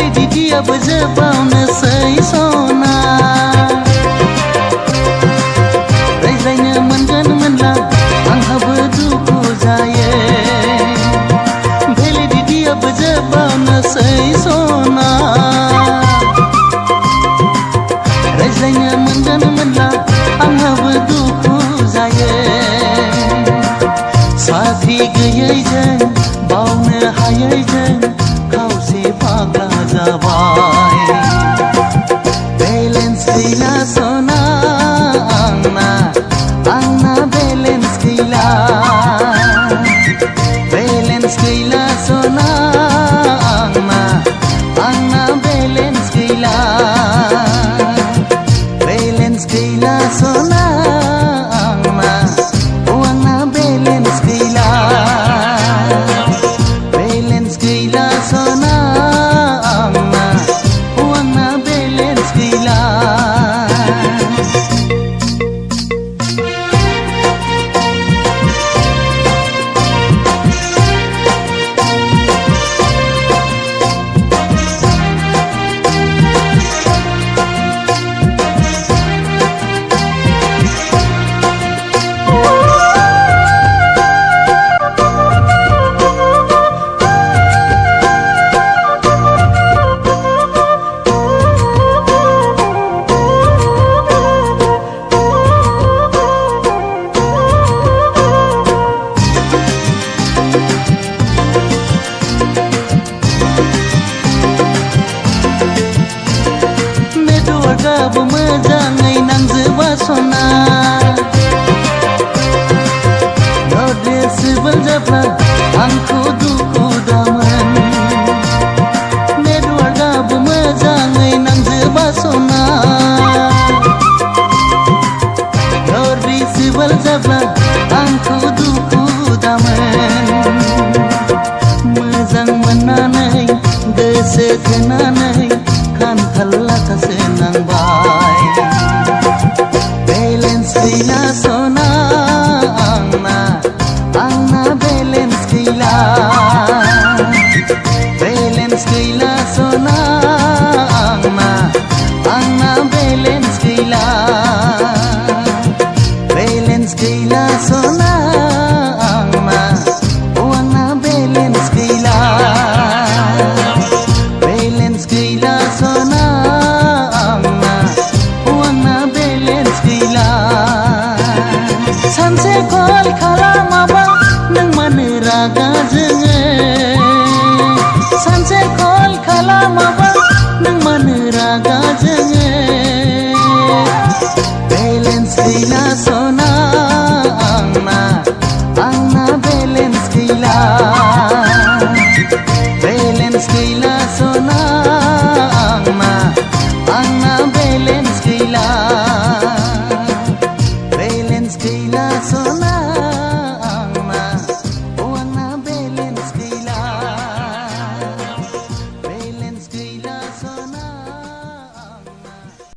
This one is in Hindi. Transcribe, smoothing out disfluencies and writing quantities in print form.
भेलिडिटियाबो जोबावनोसै सना रायज्लायनो मोनगोन मोनला आंहाबो दुखु जायो भेलिडिटियाबो जोबावनोसै सना रायज्लायनो मोनगोन मोनला आंहाबो दुखु जायो साख्रि गैयैजों बावनो हायैजों खावसे फाग्ला जाबाय बेलेन्स गैला सना आंना बेलेन्स गैला बेलेन्स गैला सना आंना बेलेन्स गैला बेलेन्स गैला सना आंना बेलेन्स गैला बेलेन्स गैला सना आंना बेलेन्स गैला नेटवर्कआबो मोजाङै नांजोबा सना नटिसेबोल जाब्ला आंखौ दुखु दामोन नेटवर्कआबो मोजाङै नांजोबा सना नटिसेबोल जाब्ला आंखौ दुखु दामोन मोजां मोननानै गोसो थोनानै खान्थाल लाथासो नांबाय बेलेन्स गैला सना आंना बेलेन्स गैला बेलेन्स गैला सना